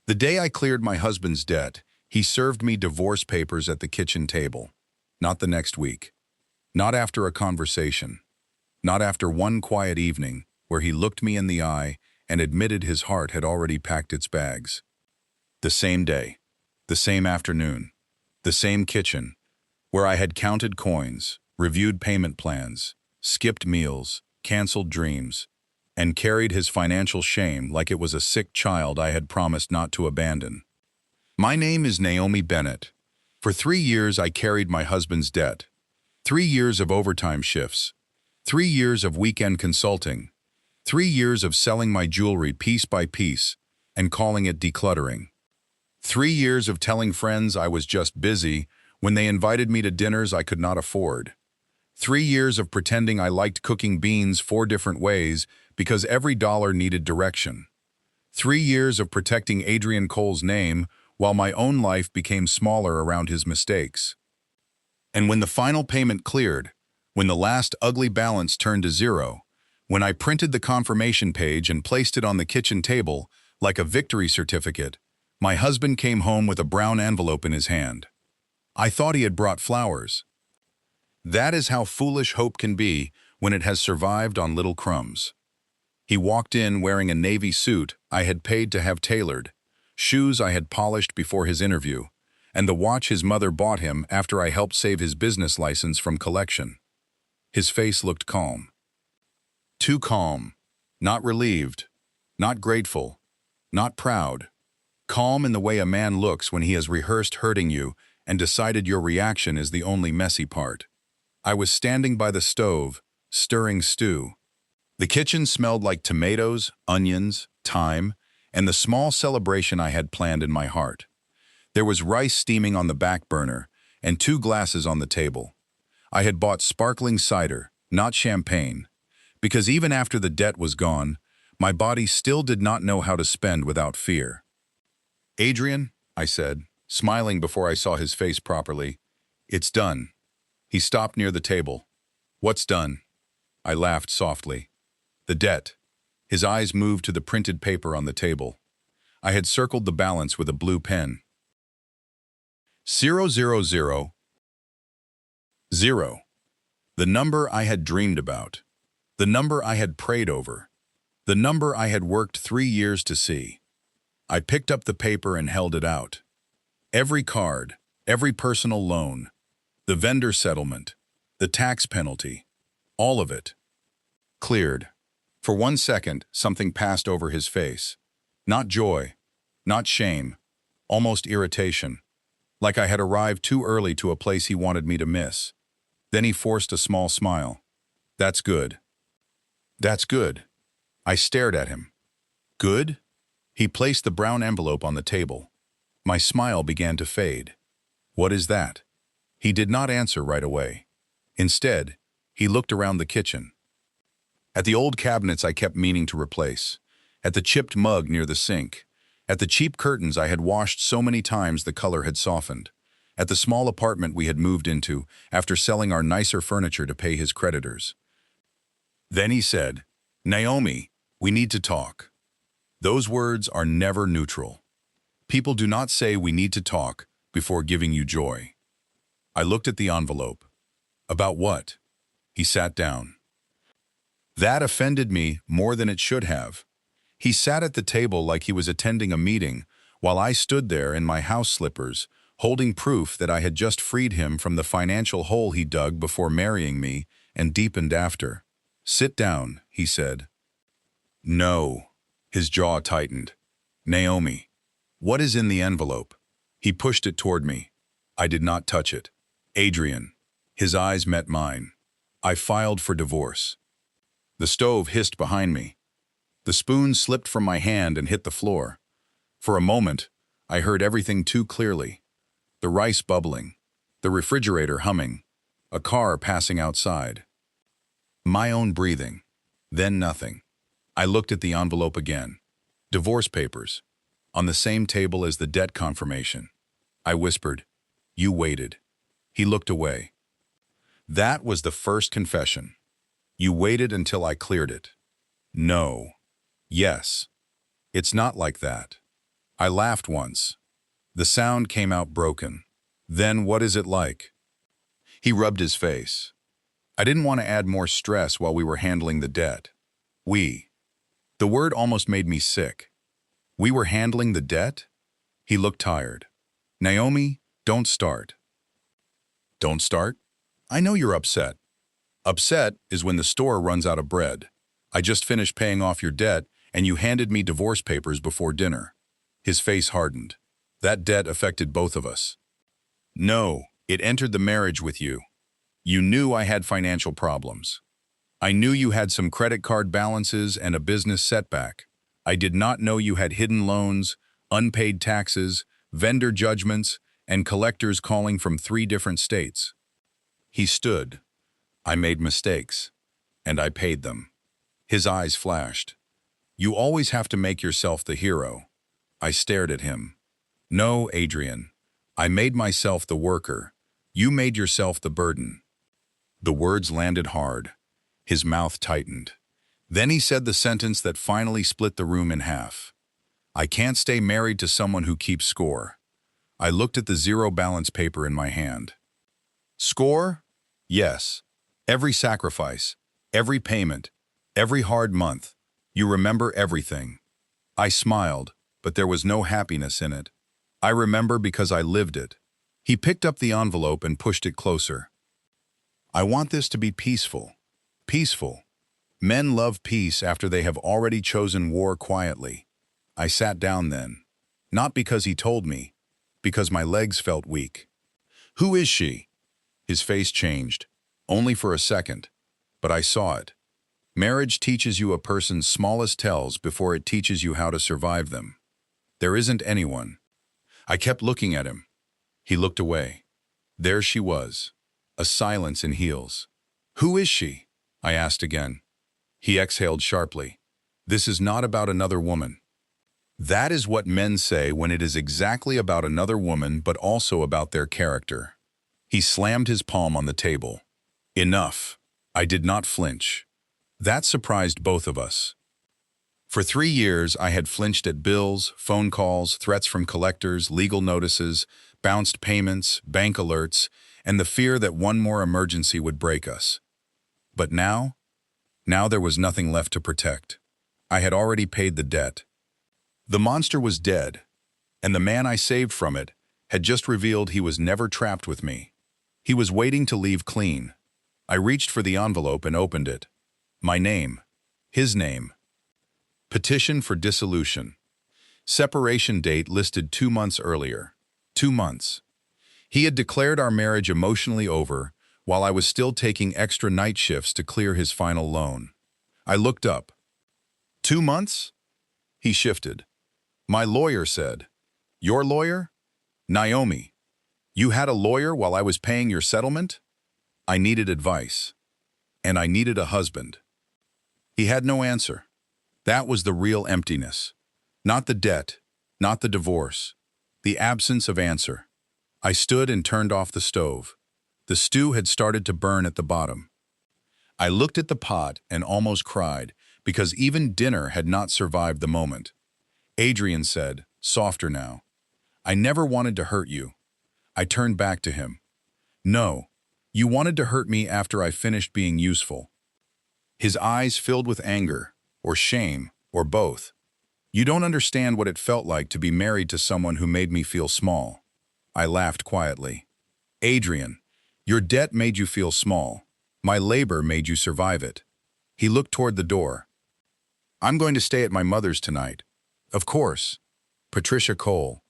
The day I cleared my husband's debt, he served me divorce papers at the kitchen table. Not the next week. Not after a conversation. Not after one quiet evening where he looked me in the eye and admitted his heart had already packed its bags. The same day, the same afternoon, the same kitchen, where I had counted coins, reviewed payment plans, skipped meals, canceled dreams, and carried his financial shame like it was a sick child I had promised not to abandon. My name is Naomi Bennett. For 3 years I carried my husband's debt. 3 years of overtime shifts. 3 years of weekend consulting. 3 years of selling my jewelry piece by piece and calling it decluttering. 3 years of telling friends I was just busy when they invited me to dinners I could not afford. 3 years of pretending I liked cooking beans 4 different ways because every dollar needed direction. 3 years of protecting Adrian Cole's name while my own life became smaller around his mistakes. And when the final payment cleared, when the last ugly balance turned to zero, when I printed the confirmation page and placed it on the kitchen table like a victory certificate, my husband came home with a brown envelope in his hand. I thought he had brought flowers. That is how foolish hope can be when it has survived on little crumbs. He walked in wearing a navy suit I had paid to have tailored, shoes I had polished before his interview, and the watch his mother bought him after I helped save his business license from collection. His face looked calm. Too calm. Not relieved. Not grateful. Not proud. Calm in the way a man looks when he has rehearsed hurting you and decided your reaction is the only messy part. I was standing by the stove, stirring stew. The kitchen smelled like tomatoes, onions, thyme, and the small celebration I had planned in my heart. There was rice steaming on the back burner and 2 glasses on the table. I had bought sparkling cider, not champagne, because even after the debt was gone, my body still did not know how to spend without fear. "Adrian," I said, smiling before I saw his face properly, "it's done." He stopped near the table. "What's done?" I laughed softly. "The debt." His eyes moved to the printed paper on the table. I had circled the balance with a blue pen. 000. The number I had dreamed about. The number I had prayed over. The number I had worked 3 years to see. I picked up the paper and held it out. Every card, every personal loan, the vendor settlement, the tax penalty, all of it. Cleared. For 1 second, something passed over his face. Not joy, not shame, almost irritation, like I had arrived too early to a place he wanted me to miss. Then he forced a small smile. "That's good." "That's good." I stared at him. "Good?" He placed the brown envelope on the table. My smile began to fade. "What is that?" He did not answer right away. Instead, he looked around the kitchen. At the old cabinets I kept meaning to replace, at the chipped mug near the sink, at the cheap curtains I had washed so many times the color had softened, at the small apartment we had moved into after selling our nicer furniture to pay his creditors. Then he said, "Naomi, we need to talk." Those words are never neutral. People do not say we need to talk before giving you joy. I looked at the envelope. "About what?" He sat down. That offended me more than it should have. He sat at the table like he was attending a meeting, while I stood there in my house slippers, holding proof that I had just freed him from the financial hole he dug before marrying me and deepened after. "Sit down," he said. "No." His jaw tightened. "Naomi, what is in the envelope?" He pushed it toward me. I did not touch it. "Adrian." His eyes met mine. "I filed for divorce." The stove hissed behind me. The spoon slipped from my hand and hit the floor. For a moment, I heard everything too clearly. The rice bubbling, the refrigerator humming, a car passing outside. My own breathing. Then nothing. I looked at the envelope again. Divorce papers. On the same table as the debt confirmation. I whispered, "You waited." He looked away. That was the first confession. "You waited until I cleared it." No. Yes. It's not like that. I laughed once. The sound came out broken. Then what is it like? He rubbed his face. I didn't want to add more stress while we were handling the debt. We. The word almost made me sick. We were handling the debt? He looked tired. Naomi, don't start. Don't start? I know you're upset. Upset is when the store runs out of bread. I just finished paying off your debt and you handed me divorce papers before dinner. His face hardened. That debt affected both of us. No, it entered the marriage with you. You knew I had financial problems. I knew you had some credit card balances and a business setback. I did not know you had hidden loans, unpaid taxes, vendor judgments, and collectors calling from 3 different states. He stood. I made mistakes, and I paid them. His eyes flashed. You always have to make yourself the hero. I stared at him. No, Adrian. I made myself the worker. You made yourself the burden. The words landed hard. His mouth tightened. Then he said the sentence that finally split the room in half. I can't stay married to someone who keeps score. I looked at the zero balance paper in my hand. Score? Yes. Every sacrifice, every payment, every hard month. You remember everything. I smiled, but there was no happiness in it. I remember because I lived it. He picked up the envelope and pushed it closer. I want this to be peaceful. Peaceful. Men love peace after they have already chosen war quietly. I sat down then. Not because he told me, because my legs felt weak. Who is she? His face changed. Only for a second, but I saw it. Marriage teaches you a person's smallest tells before it teaches you how to survive them. There isn't anyone. I kept looking at him. He looked away. There she was, a silence in heels. Who is she? I asked again. He exhaled sharply. This is not about another woman. That is what men say when it is exactly about another woman but also about their character. He slammed his palm on the table. Enough. I did not flinch. That surprised both of us. For 3 years, I had flinched at bills, phone calls, threats from collectors, legal notices, bounced payments, bank alerts, and the fear that one more emergency would break us. But now there was nothing left to protect. I had already paid the debt. The monster was dead, and the man I saved from it had just revealed he was never trapped with me. He was waiting to leave clean. I reached for the envelope and opened it. My name. His name. Petition for dissolution. Separation date listed 2 months earlier. 2 months. He had declared our marriage emotionally over while I was still taking extra night shifts to clear his final loan. I looked up. 2 months? He shifted. My lawyer said. Your lawyer? Naomi. You had a lawyer while I was paying your settlement? I needed advice. And I needed a husband. He had no answer. That was the real emptiness. Not the debt, not the divorce. The absence of answer. I stood and turned off the stove. The stew had started to burn at the bottom. I looked at the pot and almost cried because even dinner had not survived the moment. Adrian said, softer now, I never wanted to hurt you. I turned back to him. No, you wanted to hurt me after I finished being useful. His eyes filled with anger, or shame, or both. You don't understand what it felt like to be married to someone who made me feel small. I laughed quietly. Adrian, your debt made you feel small. My labor made you survive it. He looked toward the door. I'm going to stay at my mother's tonight. Of course. Patricia Cole,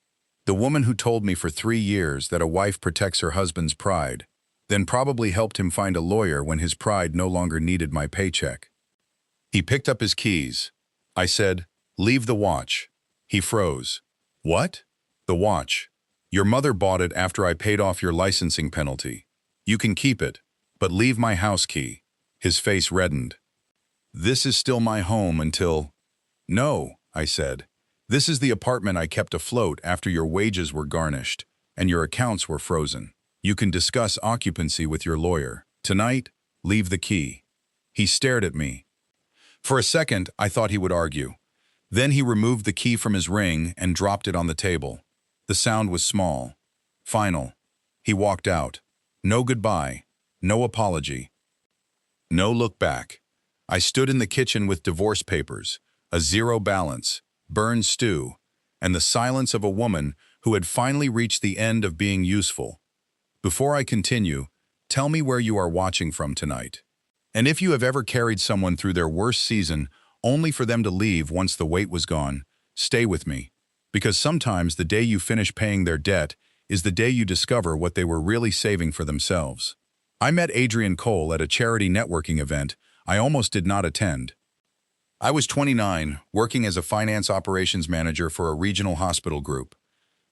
the woman who told me for 3 years that a wife protects her husband's pride, then probably helped him find a lawyer when his pride no longer needed my paycheck. He picked up his keys. I said, leave the watch. He froze. What? The watch. Your mother bought it after I paid off your licensing penalty. You can keep it, but leave my house key. His face reddened. This is still my home until... No, I said. This is the apartment I kept afloat after your wages were garnished and your accounts were frozen. You can discuss occupancy with your lawyer. Tonight, leave the key. He stared at me. For a second, I thought he would argue. Then he removed the key from his ring and dropped it on the table. The sound was small, final. He walked out. No goodbye, no apology, no look back. I stood in the kitchen with divorce papers, a zero balance, burned stew, and the silence of a woman who had finally reached the end of being useful. Before I continue, tell me where you are watching from tonight. And if you have ever carried someone through their worst season only for them to leave once the weight was gone, stay with me. Because sometimes the day you finish paying their debt is the day you discover what they were really saving for themselves. I met Adrian Cole at a charity networking event I almost did not attend. I was 29, working as a finance operations manager for a regional hospital group.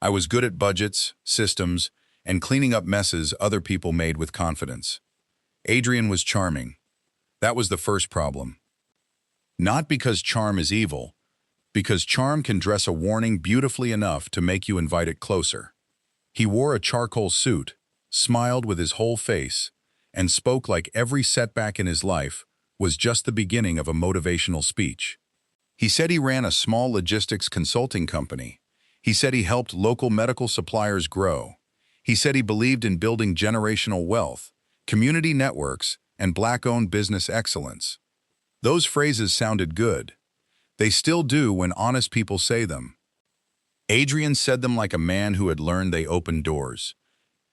I was good at budgets, systems, and cleaning up messes other people made with confidence. Adrian was charming. That was the first problem. Not because charm is evil, because charm can dress a warning beautifully enough to make you invite it closer. He wore a charcoal suit, smiled with his whole face, and spoke like every setback in his life was just the beginning of a motivational speech. He said he ran a small logistics consulting company. He said he helped local medical suppliers grow. He said he believed in building generational wealth, community networks, and Black-owned business excellence. Those phrases sounded good. They still do when honest people say them. Adrian said them like a man who had learned they opened doors.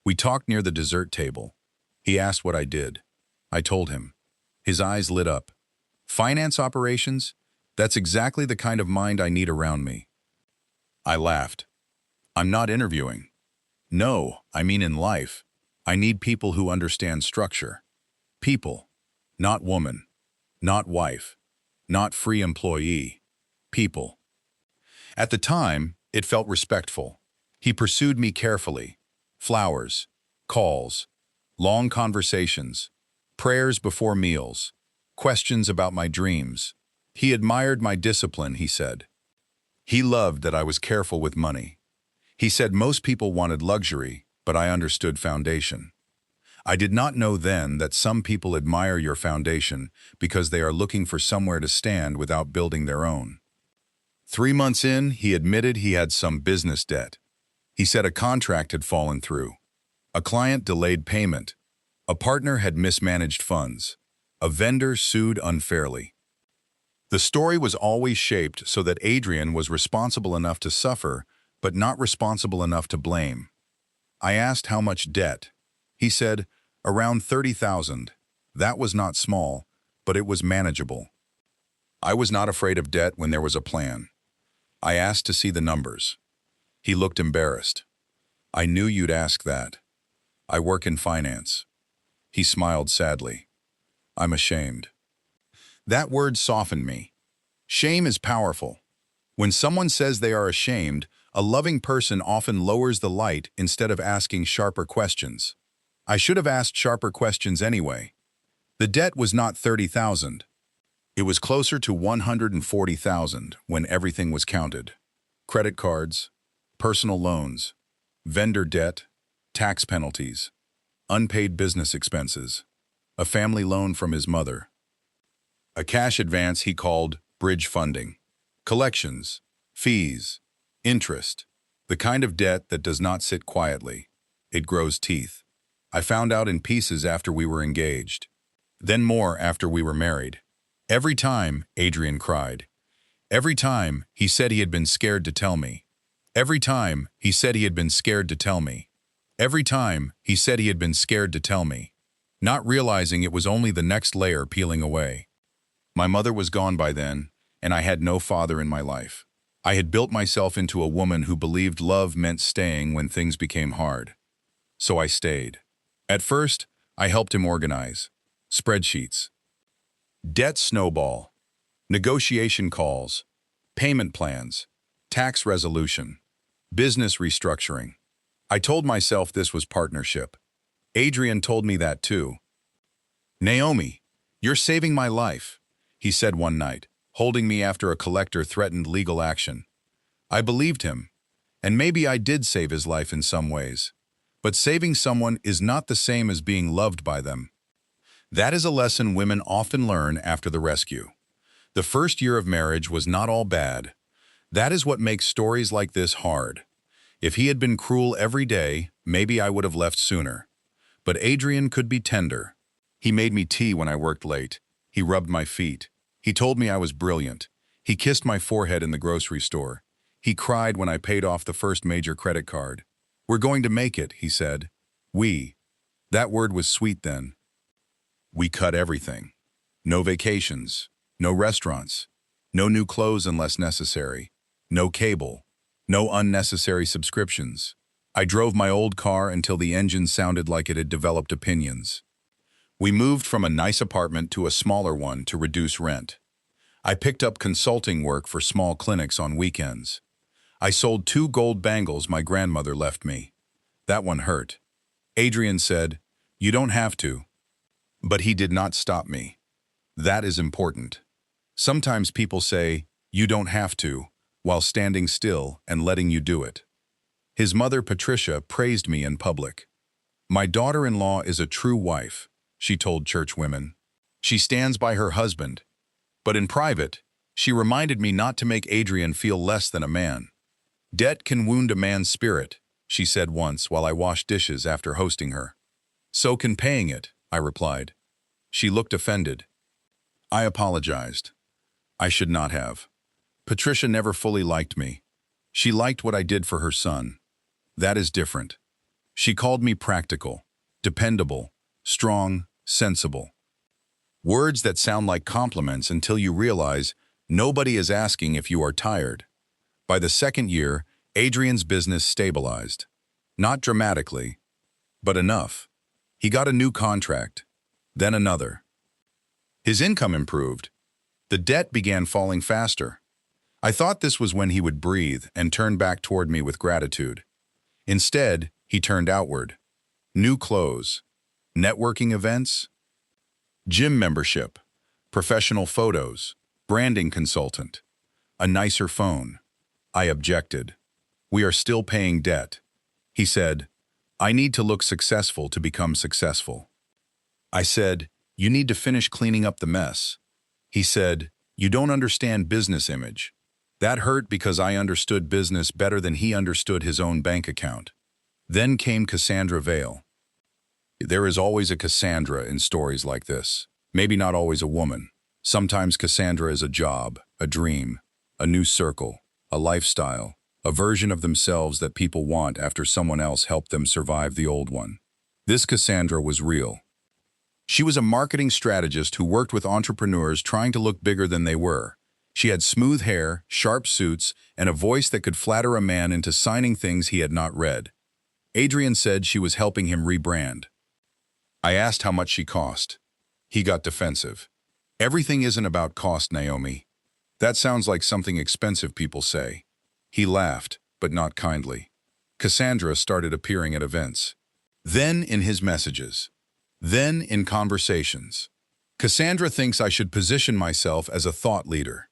We talked near the dessert table. He asked what I did. I told him. His eyes lit up. Finance operations? That's exactly the kind of mind I need around me. I laughed. I'm not interviewing. No, I mean in life. I need people who understand structure. People, not woman, not wife, not free employee. People. At the time, it felt respectful. He pursued me carefully. Flowers, calls, long conversations, prayers before meals, questions about my dreams. He admired my discipline, he said. He loved that I was careful with money. He said most people wanted luxury, but I understood foundation. I did not know then that some people admire your foundation because they are looking for somewhere to stand without building their own. 3 months in, he admitted he had some business debt. He said a contract had fallen through. A client delayed payment. A partner had mismanaged funds. A vendor sued unfairly. The story was always shaped so that Adrian was responsible enough to suffer, but not responsible enough to blame. I asked how much debt. He said, around 30,000. That was not small, but it was manageable. I was not afraid of debt when there was a plan. I asked to see the numbers. He looked embarrassed. I knew you'd ask that. I work in finance. He smiled sadly. I'm ashamed. That word softened me. Shame is powerful. When someone says they are ashamed, a loving person often lowers the light instead of asking sharper questions. I should have asked sharper questions anyway. The debt was not 30,000. It was closer to 140,000 when everything was counted. Credit cards, personal loans, vendor debt, tax penalties, unpaid business expenses, a family loan from his mother, a cash advance he called bridge funding, collections, fees, interest, the kind of debt that does not sit quietly. It grows teeth. I found out in pieces after we were engaged, then more after we were married. Every time, Adrian cried. Every time, he said he had been scared to tell me. Every time, he said he had been scared to tell me. Every time, he said he had been scared to tell me, not realizing it was only the next layer peeling away. My mother was gone by then, and I had no father in my life. I had built myself into a woman who believed love meant staying when things became hard. So I stayed. At first, I helped him organize. Spreadsheets. Debt snowball. Negotiation calls. Payment plans. Tax resolution. Business restructuring. I told myself this was partnership. Adrian told me that too. Naomi, you're saving my life, he said one night, holding me after a collector threatened legal action. I believed him, and maybe I did save his life in some ways. But saving someone is not the same as being loved by them. That is a lesson women often learn after the rescue. The first year of marriage was not all bad, That is what makes stories like this hard. If he had been cruel every day, maybe I would have left sooner. But Adrian could be tender. He made me tea when I worked late. He rubbed my feet. He told me I was brilliant. He kissed my forehead in the grocery store. He cried when I paid off the first major credit card. "We're going to make it," he said. We. That word was sweet then. We cut everything. No vacations. No restaurants. No new clothes unless necessary. No cable. No unnecessary subscriptions. I drove my old car until the engine sounded like it had developed opinions. We moved from a nice apartment to a smaller one to reduce rent. I picked up consulting work for small clinics on weekends. I sold 2 gold bangles my grandmother left me. That one hurt. Adrian said, "You don't have to." But he did not stop me. That is important. Sometimes people say, "You don't have to," while standing still and letting you do it. His mother, Patricia, praised me in public. "My daughter-in-law is a true wife," she told church women. "She stands by her husband." But in private, she reminded me not to make Adrian feel less than a man. "Debt can wound a man's spirit," she said once while I washed dishes after hosting her. "So can paying it," I replied. She looked offended. I apologized. I should not have. Patricia never fully liked me. She liked what I did for her son. That is different. She called me practical, dependable, strong, sensible. Words that sound like compliments until you realize nobody is asking if you are tired. By the second year, Adrian's business stabilized. Not dramatically, but enough. He got a new contract, then another. His income improved. The debt began falling faster. I thought this was when he would breathe and turn back toward me with gratitude. Instead, he turned outward. New clothes, networking events, gym membership, professional photos, branding consultant, a nicer phone. I objected. "We are still paying debt." He said, "I need to look successful to become successful." I said, "You need to finish cleaning up the mess." He said, "You don't understand business image." That hurt because I understood business better than he understood his own bank account. Then came Cassandra Vale. There is always a Cassandra in stories like this. Maybe not always a woman. Sometimes Cassandra is a job, a dream, a new circle, a lifestyle, a version of themselves that people want after someone else helped them survive the old one. This Cassandra was real. She was a marketing strategist who worked with entrepreneurs trying to look bigger than they were. She had smooth hair, sharp suits, and a voice that could flatter a man into signing things he had not read. Adrian said she was helping him rebrand. I asked how much she cost. He got defensive. "Everything isn't about cost, Naomi. That sounds like something expensive people say." He laughed, but not kindly. Cassandra started appearing at events. Then in his messages. Then in conversations. Cassandra thinks I should position myself as a thought leader.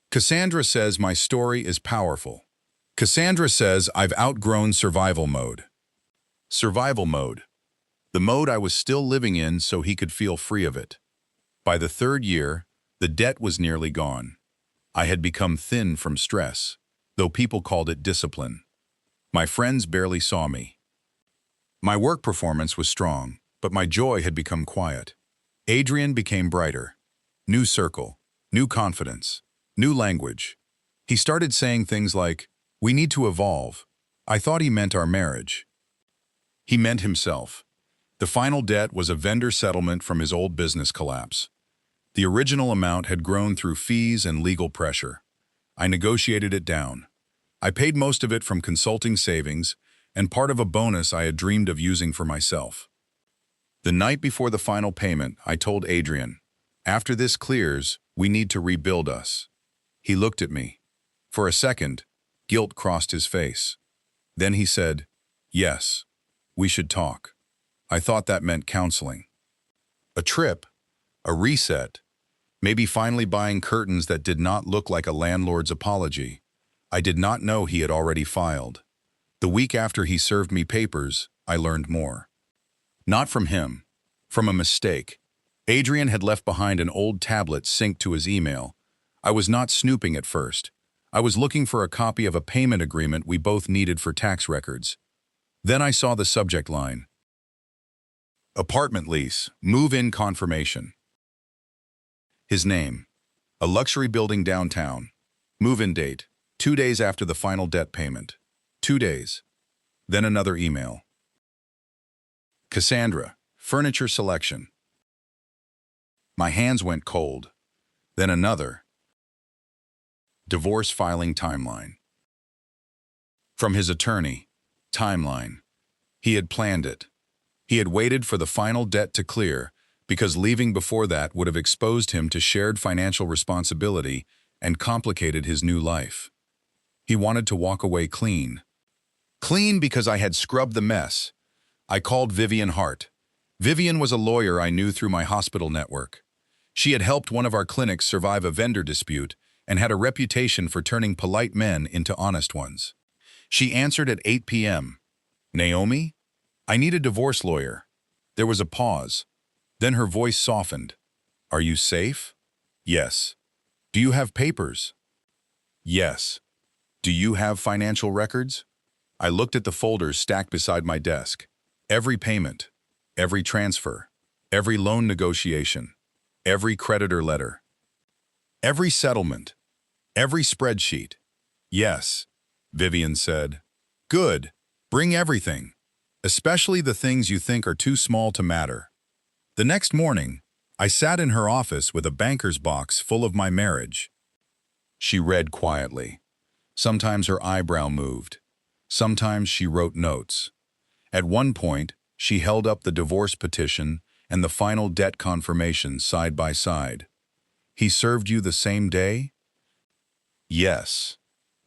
Cassandra says my story is powerful. Cassandra says I've outgrown survival mode. Survival mode. The mode I was still living in so he could feel free of it. By the 3rd year, the debt was nearly gone. I had become thin from stress, though people called it discipline. My friends barely saw me. My work performance was strong, but my joy had become quiet. Adrian became brighter. New circle, new confidence, new language. He started saying things like, "We need to evolve." I thought he meant our marriage. He meant himself. The final debt was a vendor settlement from his old business collapse. The original amount had grown through fees and legal pressure. I negotiated it down. I paid most of it from consulting savings and part of a bonus I had dreamed of using for myself. The night before the final payment, I told Adrian, "After this clears, we need to rebuild us." He looked at me. For a second, guilt crossed his face. Then he said, "Yes, we should talk." I thought that meant counseling. A trip, a reset, maybe finally buying curtains that did not look like a landlord's apology. I did not know he had already filed. The week after he served me papers, I learned more. Not from him, from a mistake. Adrian had left behind an old tablet synced to his email. I was not snooping at first. I was looking for a copy of a payment agreement we both needed for tax records. Then I saw the subject line. Apartment lease, move-in confirmation. His name. A luxury building downtown. Move-in date. 2 days after the final debt payment. 2 days. Then another email. Cassandra, furniture selection. My hands went cold. Then another. Divorce filing timeline. From his attorney. Timeline. He had planned it. He had waited for the final debt to clear because leaving before that would have exposed him to shared financial responsibility and complicated his new life. He wanted to walk away clean. Clean because I had scrubbed the mess. I called Vivian Hart. Vivian was a lawyer I knew through my hospital network. She had helped one of our clinics survive a vendor dispute and had a reputation for turning polite men into honest ones. She answered at 8 p.m. Naomi? I need a divorce lawyer. There was a pause. Then her voice softened. Are you safe? Yes. Do you have papers? Yes. Do you have financial records? I looked at the folders stacked beside my desk. Every payment, every transfer, every loan negotiation, every creditor letter, every settlement, every spreadsheet. Yes, Vivian said. Good. Bring everything, especially the things you think are too small to matter. The next morning, I sat in her office with a banker's box full of my marriage. She read quietly. Sometimes her eyebrow moved. Sometimes she wrote notes. At one point, she held up the divorce petition and the final debt confirmation side by side. He served you the same day? Yes.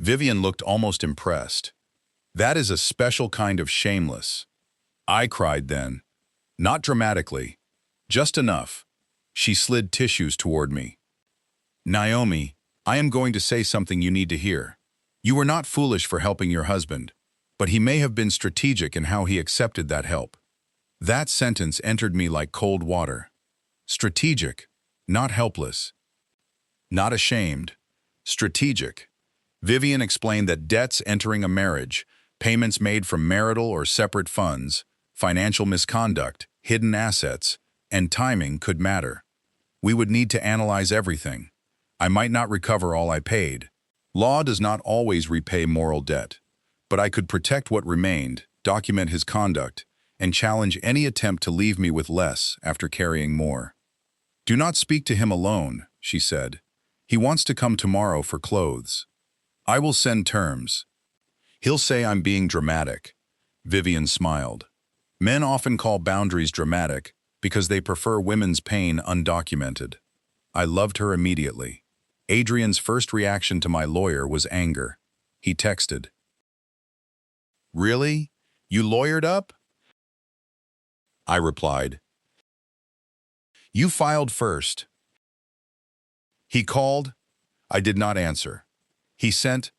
Vivian looked almost impressed. That is a special kind of shameless. I cried then. Not dramatically. Just enough. She slid tissues toward me. Naomi, I am going to say something you need to hear. You were not foolish for helping your husband, but he may have been strategic in how he accepted that help. That sentence entered me like cold water. Strategic, not helpless. Not ashamed. Strategic. Vivian explained that debts entering a marriage, payments made from marital or separate funds, financial misconduct, hidden assets, and timing could matter. We would need to analyze everything. I might not recover all I paid. Law does not always repay moral debt, but I could protect what remained, document his conduct, and challenge any attempt to leave me with less after carrying more. Do not speak to him alone, she said. He wants to come tomorrow for clothes. I will send terms. He'll say I'm being dramatic. Vivian smiled. Men often call boundaries dramatic because they prefer women's pain undocumented. I loved her immediately. Adrian's first reaction to my lawyer was anger. He texted. Really? You lawyered up? I replied. You filed first. He called. I did not answer. He sent.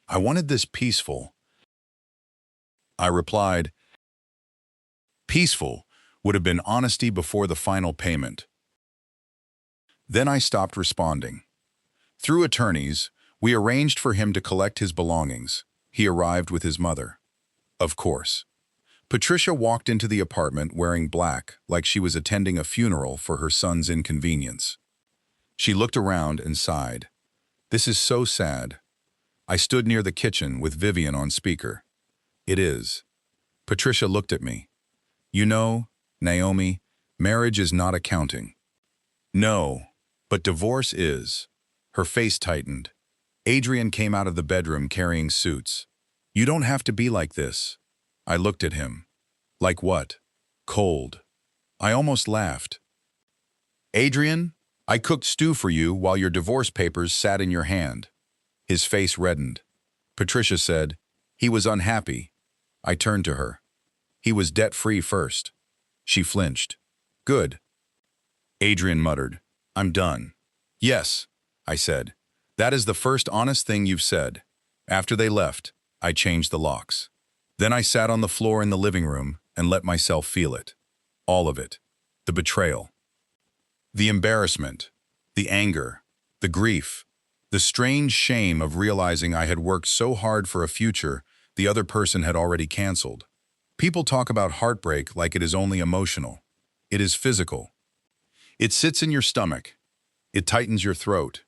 I wanted this peaceful. I replied. Peaceful would have been honesty before the final payment. Then I stopped responding. Through attorneys, we arranged for him to collect his belongings. He arrived with his mother. Of course. Patricia walked into the apartment wearing black, like she was attending a funeral for her son's inconvenience. She looked around and sighed. This is so sad. I stood near the kitchen with Vivian on speaker. It is. Patricia looked at me. You know, Naomi, marriage is not accounting. No, but divorce is. Her face tightened. Adrian came out of the bedroom carrying suits. You don't have to be like this. I looked at him. Like what? Cold. I almost laughed. Adrian, I cooked stew for you while your divorce papers sat in your hand. His face reddened. Patricia said, he was unhappy. I turned to her. He was debt-free first. She flinched. Good. Adrian muttered, I'm done. Yes, I said. That is the first honest thing you've said. After they left, I changed the locks. Then I sat on the floor in the living room and let myself feel it. All of it. The betrayal. The embarrassment. The anger. The grief. The strange shame of realizing I had worked so hard for a future the other person had already canceled. People talk about heartbreak like it is only emotional. It is physical. It sits in your stomach. It tightens your throat.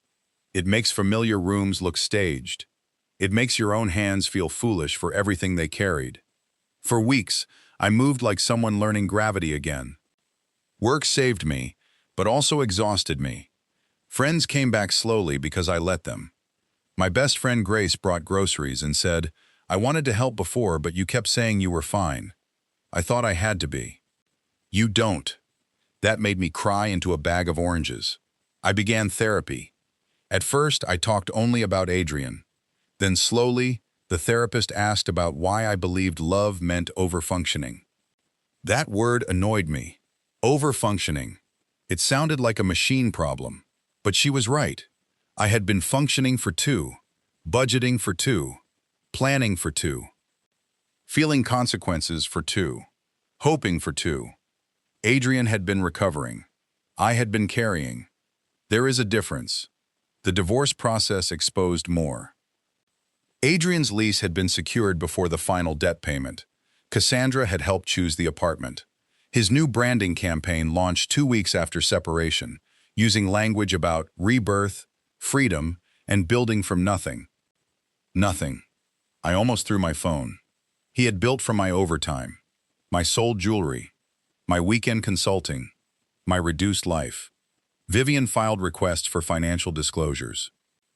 It makes familiar rooms look staged. It makes your own hands feel foolish for everything they carried. For weeks, I moved like someone learning gravity again. Work saved me, but also exhausted me. Friends came back slowly because I let them. My best friend Grace brought groceries and said, "I wanted to help before, but you kept saying you were fine." I thought I had to be. "You don't." That made me cry into a bag of oranges. I began therapy. At first, I talked only about Adrian. Then slowly, the therapist asked about why I believed love meant overfunctioning. That word annoyed me. Overfunctioning. It sounded like a machine problem. But she was right. I had been functioning for two, budgeting for two, planning for two, feeling consequences for two, hoping for two. Adrian had been recovering. I had been carrying. There is a difference. The divorce process exposed more. Adrian's lease had been secured before the final debt payment. Cassandra had helped choose the apartment. His new branding campaign launched 2 weeks after separation, using language about rebirth, freedom, and building from nothing. Nothing. I almost threw my phone. He had built from my overtime, my sold jewelry, my weekend consulting, my reduced life. Vivian filed requests for financial disclosures.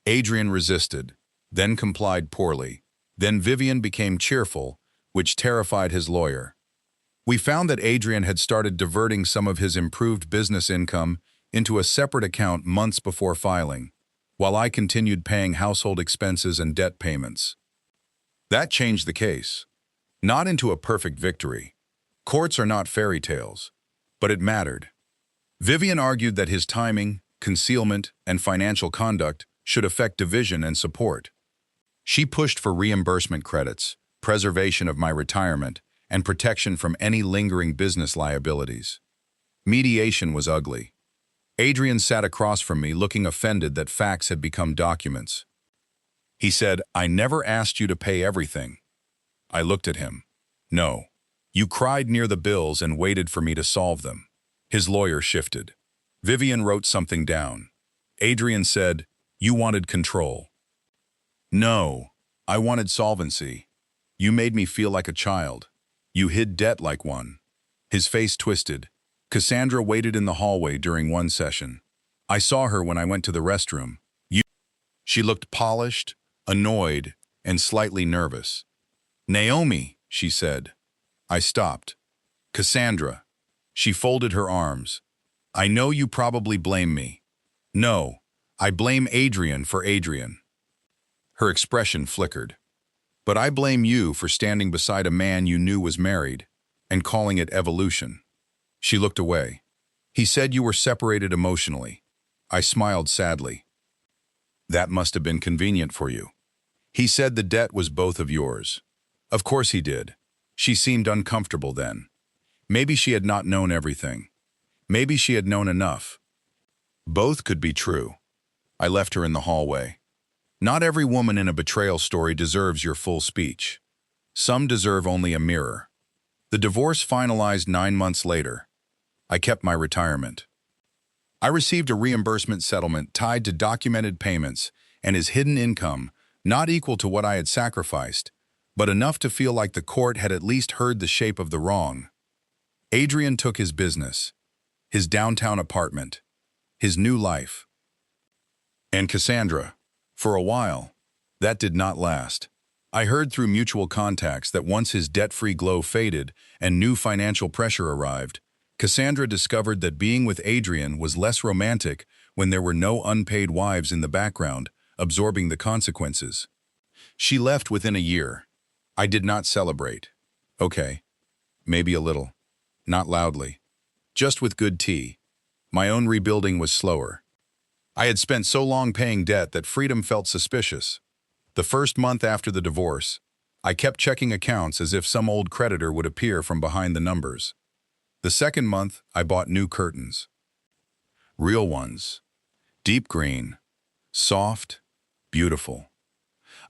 Adrian resisted, then complied poorly. Then Vivian became cheerful, which terrified his lawyer. We found that Adrian had started diverting some of his improved business income into a separate account months before filing, while I continued paying household expenses and debt payments. That changed the case. Not into a perfect victory. Courts are not fairy tales, but it mattered. Vivian argued that his timing, concealment, and financial conduct should affect division and support. She pushed for reimbursement credits, preservation of my retirement, and protection from any lingering business liabilities. Mediation was ugly. Adrian sat across from me looking offended that facts had become documents. He said, "I never asked you to pay everything." I looked at him. "No. You cried near the bills and waited for me to solve them." His lawyer shifted. Vivian wrote something down. Adrian said, "You wanted control." "No, I wanted solvency. You made me feel like a child. You hid debt like one." His face twisted. Cassandra waited in the hallway during one session. I saw her when I went to the restroom. She looked polished, annoyed, and slightly nervous. "Naomi," she said. I stopped. "Cassandra." She folded her arms. "I know you probably blame me." "No, I blame Adrian for Adrian." Her expression flickered. "But I blame you for standing beside a man you knew was married and calling it evolution." She looked away. "He said you were separated emotionally." I smiled sadly. "That must have been convenient for you." "He said the debt was both of yours." "Of course he did." She seemed uncomfortable then. Maybe she had not known everything. Maybe she had known enough. Both could be true. I left her in the hallway. Not every woman in a betrayal story deserves your full speech. Some deserve only a mirror. The divorce finalized 9 months later. I kept my retirement. I received a reimbursement settlement tied to documented payments and his hidden income, not equal to what I had sacrificed, but enough to feel like the court had at least heard the shape of the wrong. Adrian took his business, his downtown apartment, his new life. And Cassandra, for a while, that did not last. I heard through mutual contacts that once his debt-free glow faded and new financial pressure arrived, Cassandra discovered that being with Adrian was less romantic when there were no unpaid wives in the background, absorbing the consequences. She left within a year. I did not celebrate. Okay, maybe a little. Not loudly. Just with good tea. My own rebuilding was slower. I had spent so long paying debt that freedom felt suspicious. The first month after the divorce, I kept checking accounts as if some old creditor would appear from behind the numbers. The second month, I bought new curtains. Real ones. Deep green. Soft, Beautiful.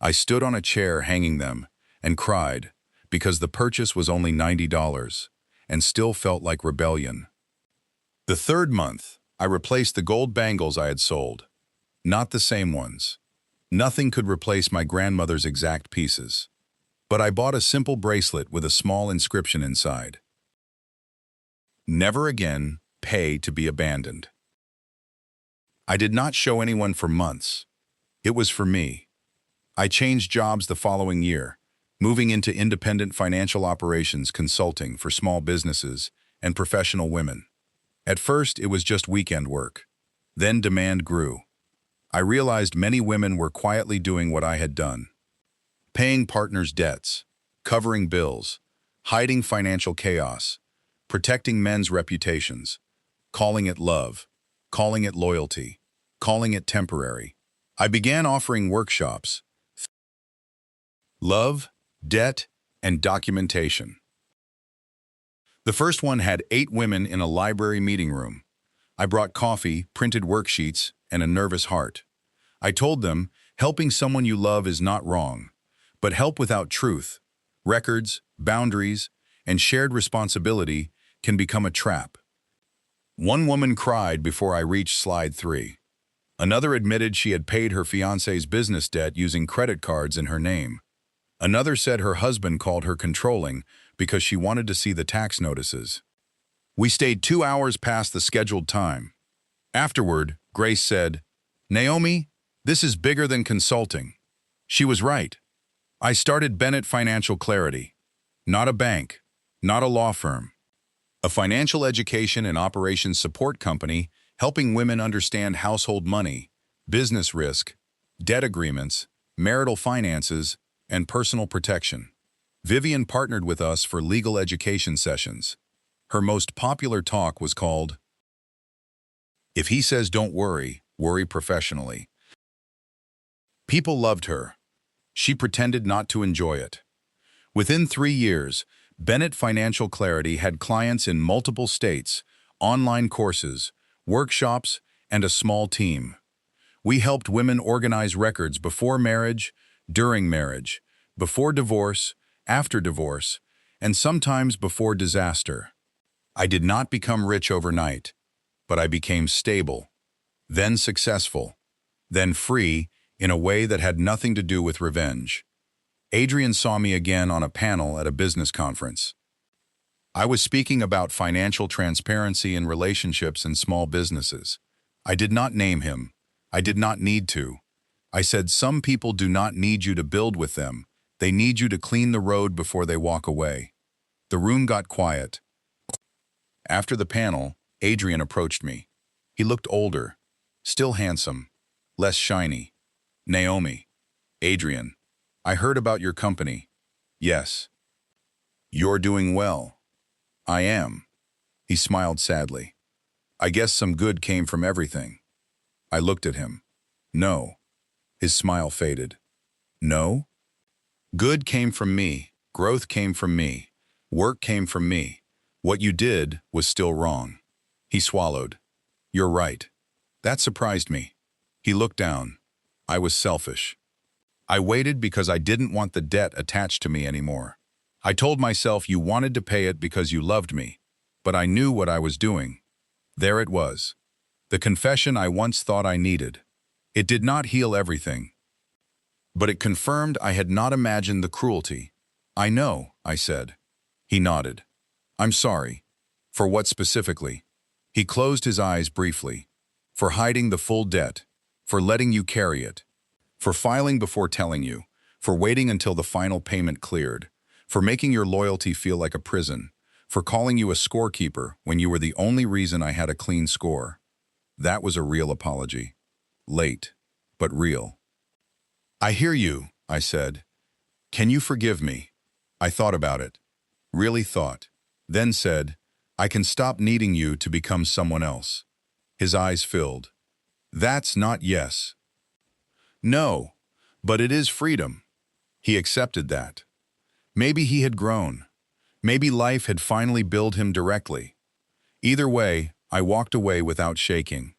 I stood on a chair hanging them and cried because the purchase was only $90 and still felt like rebellion. The third month, I replaced the gold bangles I had sold. Not the same ones. Nothing could replace my grandmother's exact pieces. But I bought a simple bracelet with a small inscription inside. Never again pay to be abandoned. I did not show anyone for months. It was for me. I changed jobs the following year, moving into independent financial operations consulting for small businesses and professional women. At first, it was just weekend work. Then demand grew. I realized many women were quietly doing what I had done. Paying partners' debts, covering bills, hiding financial chaos, protecting men's reputations, calling it love, calling it loyalty, calling it temporary. I began offering workshops, love, debt, and documentation. The first one had 8 women in a library meeting room. I brought coffee, printed worksheets, and a nervous heart. I told them, helping someone you love is not wrong, but help without truth, records, boundaries, and shared responsibility can become a trap. One woman cried before I reached slide 3. Another admitted she had paid her fiancé's business debt using credit cards in her name. Another said her husband called her controlling because she wanted to see the tax notices. We stayed 2 hours past the scheduled time. Afterward, Grace said, "Naomi, this is bigger than consulting." She was right. I started Bennett Financial Clarity. Not a bank, not a law firm. A financial education and operations support company helping women understand household money, business risk, debt agreements, marital finances, and personal protection. Vivian partnered with us for legal education sessions. Her most popular talk was called, "If He Says Don't Worry, Worry Professionally." People loved her. She pretended not to enjoy it. Within 3 years, Bennett Financial Clarity had clients in multiple states, online courses, workshops, and a small team. We helped women organize records before marriage, during marriage, before divorce, after divorce, and sometimes before disaster. I did not become rich overnight, but I became stable, then successful, then free in a way that had nothing to do with revenge. Adrian saw me again on a panel at a business conference. I was speaking about financial transparency in relationships and small businesses. I did not name him. I did not need to. I said some people do not need you to build with them. They need you to clean the road before they walk away. The room got quiet. After the panel, Adrian approached me. He looked older, still handsome, less shiny. "Naomi." "Adrian, I heard about your company." "Yes." "You're doing well." "I am." He smiled sadly. "I guess some good came from everything." I looked at him. "No." His smile faded. "No?" "Good came from me. Growth came from me. Work came from me. What you did was still wrong." He swallowed. "You're right." That surprised me. He looked down. I was selfish. I waited because I didn't want the debt attached to me anymore. I told myself you wanted to pay it because you loved me, but I knew what I was doing. There it was. The confession I once thought I needed. It did not heal everything, but it confirmed I had not imagined the cruelty. "I know," I said. He nodded. "I'm sorry." "For what specifically?" He closed his eyes briefly. "For hiding the full debt, for letting you carry it, for filing before telling you, for waiting until the final payment cleared, for making your loyalty feel like a prison, for calling you a scorekeeper when you were the only reason I had a clean score." That was a real apology. Late, but real. "I hear you," I said. "Can you forgive me?" I thought about it. Really thought. Then said, "I can stop needing you to become someone else." His eyes filled. "That's not yes." "No, but it is freedom." He accepted that. Maybe he had grown. Maybe life had finally billed him directly. Either way, I walked away without shaking.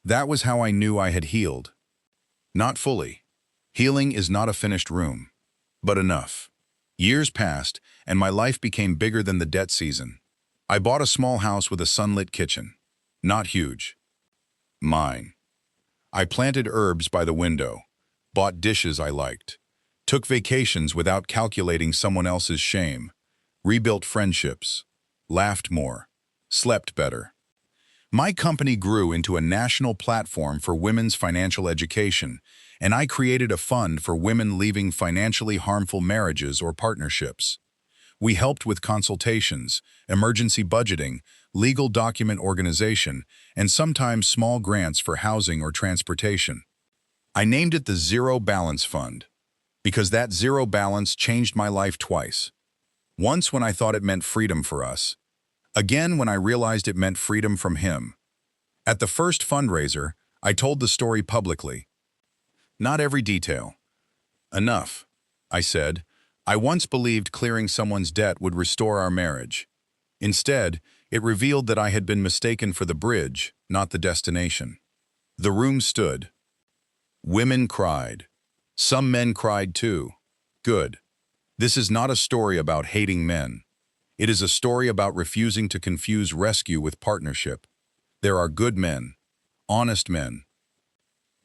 That was how I knew I had healed. Not fully, Healing is not a finished room. But enough. Years passed, and my life became bigger than the debt season. I bought a small house with a sunlit kitchen. Not huge. Mine. I planted herbs by the window, bought dishes I liked, took vacations without calculating someone else's shame, rebuilt friendships, laughed more, slept better. My company grew into a national platform for women's financial education, and I created a fund for women leaving financially harmful marriages or partnerships. We helped with consultations, emergency budgeting, legal document organization, and sometimes small grants for housing or transportation. I named it the Zero Balance Fund, because that zero balance changed my life twice. Once when I thought it meant freedom for us, again when I realized it meant freedom from him. At the first fundraiser, I told the story publicly. Not every detail. Enough, I said. I once believed clearing someone's debt would restore our marriage. Instead, it revealed that I had been mistaken for the bridge, not the destination. The room stood. Women cried. Some men cried too. Good. This is not a story about hating men. It is a story about refusing to confuse rescue with partnership. There are good men, honest men.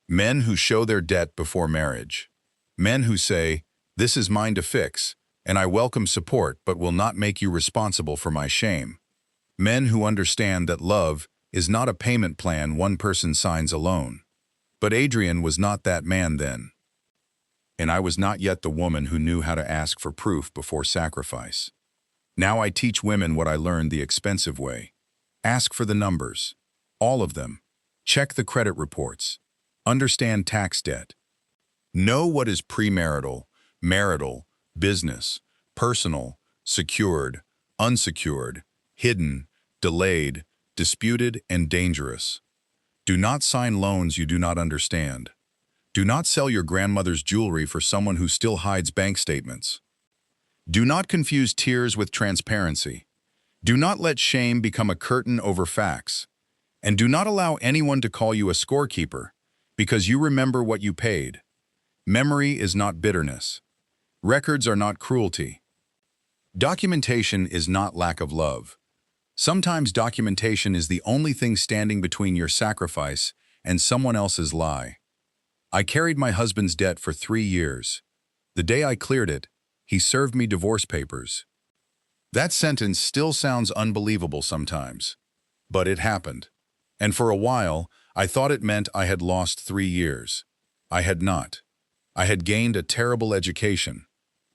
Men who show their debt before marriage. Men who say, "This is mine to fix, and I welcome support but will not make you responsible for my shame." Men who understand that love is not a payment plan one person signs alone. But Adrian was not that man then. And I was not yet the woman who knew how to ask for proof before sacrifice. Now I teach women what I learned the expensive way. Ask for the numbers. All of them. Check the credit reports. Understand tax debt. Know what is premarital, marital, business, personal, secured, unsecured, hidden, delayed, disputed, and dangerous. Do not sign loans you do not understand. Do not sell your grandmother's jewelry for someone who still hides bank statements. Do not confuse tears with transparency. Do not let shame become a curtain over facts. And do not allow anyone to call you a scorekeeper because you remember what you paid. Memory is not bitterness. Records are not cruelty. Documentation is not lack of love. Sometimes documentation is the only thing standing between your sacrifice and someone else's lie. I carried my husband's debt for 3 years. The day I cleared it, he served me divorce papers. That sentence still sounds unbelievable sometimes, but it happened. And for a while, I thought it meant I had lost 3 years. I had not. I had gained a terrible education.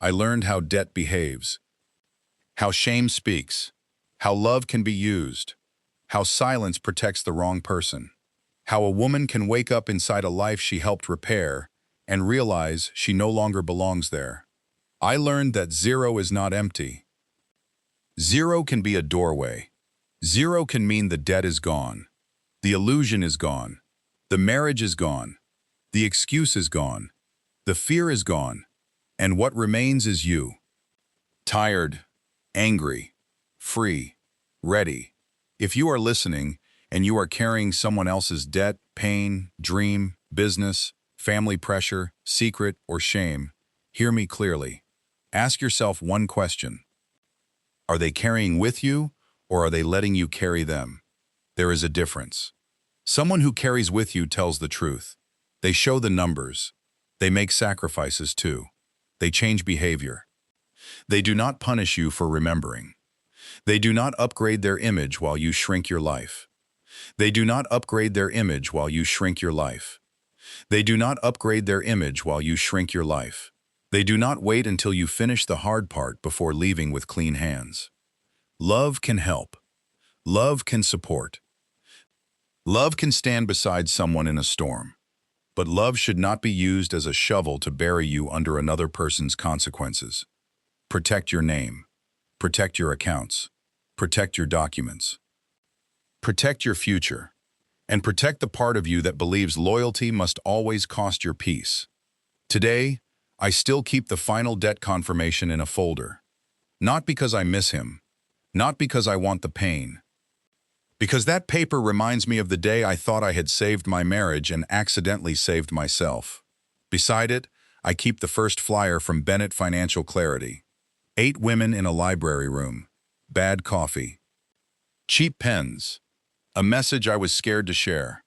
I learned how debt behaves, how shame speaks, how love can be used, how silence protects the wrong person, how a woman can wake up inside a life she helped repair and realize she no longer belongs there. I learned that zero is not empty. Zero can be a doorway. Zero can mean the debt is gone. The illusion is gone. The marriage is gone. The excuse is gone. The fear is gone. And what remains is you. Tired, angry, free, ready. If you are listening and you are carrying someone else's debt, pain, dream, business, family pressure, secret, or shame, hear me clearly. Ask yourself one question. Are they carrying with you, or are they letting you carry them? There is a difference. Someone who carries with you tells the truth. They show the numbers. They make sacrifices too. They change behavior. They do not punish you for remembering. They do not upgrade their image while you shrink your life. They do not upgrade their image while you shrink your life. They do not upgrade their image while you shrink your life. They do not wait until you finish the hard part before leaving with clean hands. Love can help. Love can support. Love can stand beside someone in a storm. But love should not be used as a shovel to bury you under another person's consequences. Protect your name. Protect your accounts. Protect your documents. Protect your future. And protect the part of you that believes loyalty must always cost your peace. Today, I still keep the final debt confirmation in a folder. Not because I miss him. Not because I want the pain. Because that paper reminds me of the day I thought I had saved my marriage and accidentally saved myself. Beside it, I keep the first flyer from Bennett Financial Clarity. 8 women in a library room. Bad coffee. Cheap pens. A message I was scared to share.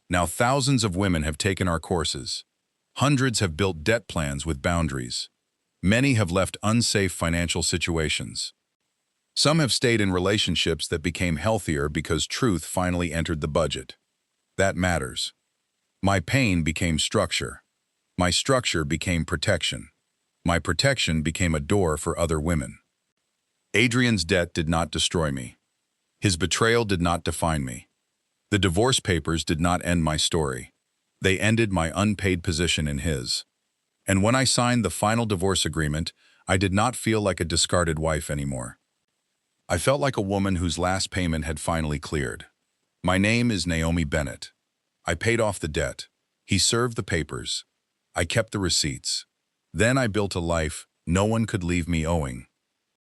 Now thousands of women have taken our courses. Hundreds have built debt plans with boundaries. Many have left unsafe financial situations. Some have stayed in relationships that became healthier because truth finally entered the budget. That matters. My pain became structure. My structure became protection. My protection became a door for other women. Adrian's debt did not destroy me. His betrayal did not define me. The divorce papers did not end my story. They ended my unpaid position in his. And when I signed the final divorce agreement, I did not feel like a discarded wife anymore. I felt like a woman whose last payment had finally cleared. My name is Naomi Bennett. I paid off the debt. He served the papers. I kept the receipts. Then I built a life no one could leave me owing.